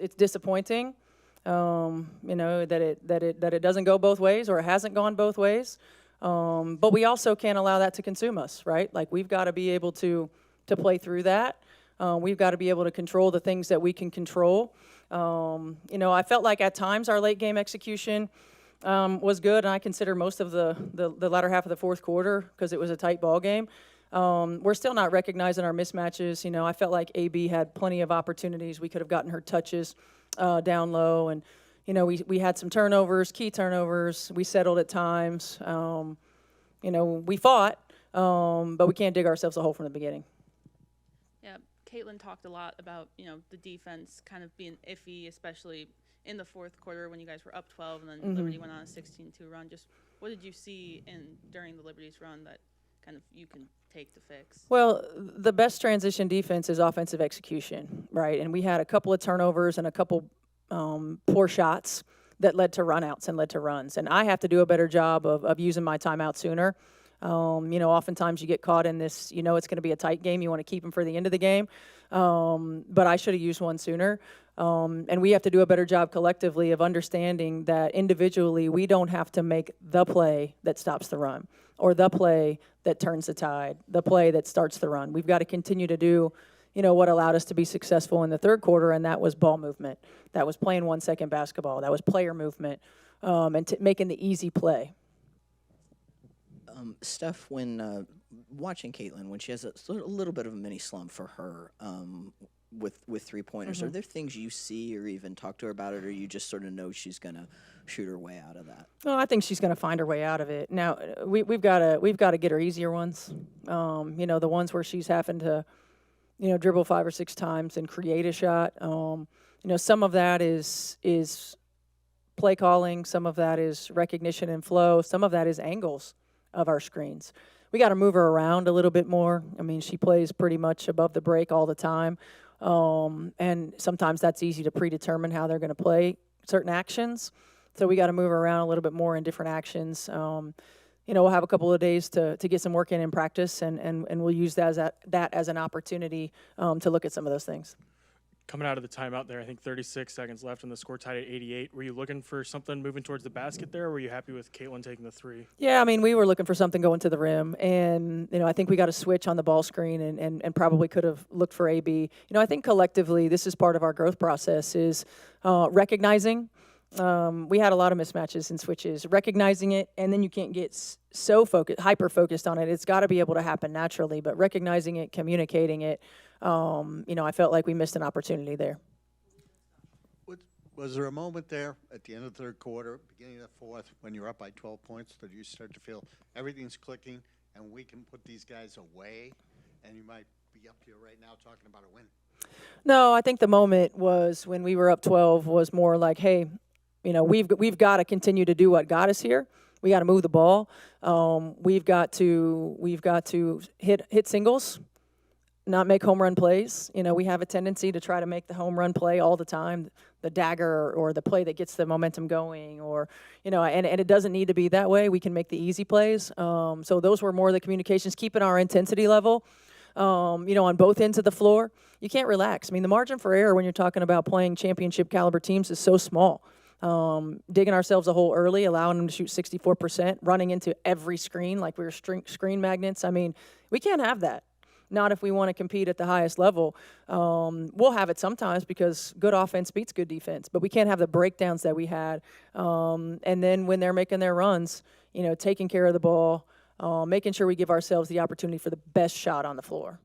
it's disappointing, you know, that it doesn't go both ways, or it hasn't gone both ways. But we also can't allow that to consume us, right? Like, we've got to be able to play through that. We've got to be able to control the things that we can control. You know, I felt like at times our late game execution was good, and I consider most of the latter half of the fourth quarter, because it was a tight ball game. We're still not recognizing our mismatches. You know, I felt like AB had plenty of opportunities. We could have gotten her touches down low, and you know, we had some turnovers, key turnovers. We settled at times. You know, we fought, but we can't dig ourselves a hole from the beginning. Yeah, Caitlin talked a lot about, you know, the defense kind of being iffy, especially in the fourth quarter when you guys were up 12 and then Liberty went on a 16-2 run. Just what did you see during the Liberty's run that kind of you can take to fix? Well, the best transition defense is offensive execution, right? And we had a couple of turnovers and a couple poor shots that led to runouts and led to runs. And I have to do a better job of using my timeout sooner. You know, oftentimes you get caught in this, you know, it's going to be a tight game. You want to keep them for the end of the game. But I should have used one sooner. And we have to do a better job collectively of understanding that individually we don't have to make the play that stops the run, or the play that turns the tide, the play that starts the run. We've got to continue to do, you know, what allowed us to be successful in the third quarter, and that was ball movement. That was playing 1-second basketball. That was player movement, and making the easy play. Steph, when watching Caitlin, when she has a little bit of a mini slump for her with three-pointers, are there things you see or even talk to her about it, or you just sort of know she's going to shoot her way out of that? Well, I think she's going to find her way out of it. Now, we've got to get her easier ones. You know, the ones where she's having to, you know, dribble 5 or 6 times and create a shot. You know, some of that is play calling. Some of that is recognition and flow. Some of that is angles of our screens. We got to move her around a little bit more. I mean, she plays pretty much above the break all the time. And sometimes that's easy to predetermine how they're going to play certain actions. So we got to move her around a little bit more in different actions. You know, we'll have a couple of days to get some work in practice, and we'll use that as an opportunity to look at some of those things. Coming out of the timeout there, I think 36 seconds left and the score tied at 88. Were you looking for something moving towards the basket there, or were you happy with Caitlin taking the three? Yeah, I mean, we were looking for something going to the rim. And, you know, I think we got a switch on the ball screen and probably could have looked for AB. You know, I think collectively this is part of our growth process, is recognizing. We had a lot of mismatches and switches, recognizing it, and then you can't get so hyper-focused on it. It's got to be able to happen naturally, but recognizing it, communicating it, you know, I felt like we missed an opportunity there. Was there a moment there at the end of the third quarter, beginning of the fourth, when you're up by 12 points, that you start to feel everything's clicking and we can put these guys away, and you might be up here right now talking about a win? No, I think the moment was when we were up 12 was more like, hey, you know, we've got to continue to do what got us here. We got to move the ball. We've got to hit singles, not make home run plays. You know, we have a tendency to try to make the home run play all the time, the dagger or the play that gets the momentum going, or, you know, and it doesn't need to be that way. We can make the easy plays. So those were more of the communications, keeping our intensity level, you know, on both ends of the floor. You can't relax. I mean, the margin for error when you're talking about playing championship caliber teams is so small. Digging ourselves a hole early, allowing them to shoot 64%, running into every screen like we were screen magnets. I mean, we can't have that. Not if we want to compete at the highest level. We'll have it sometimes because good offense beats good defense, but we can't have the breakdowns that we had. And then when they're making their runs, you know, taking care of the ball, making sure we give ourselves the opportunity for the best shot on the floor.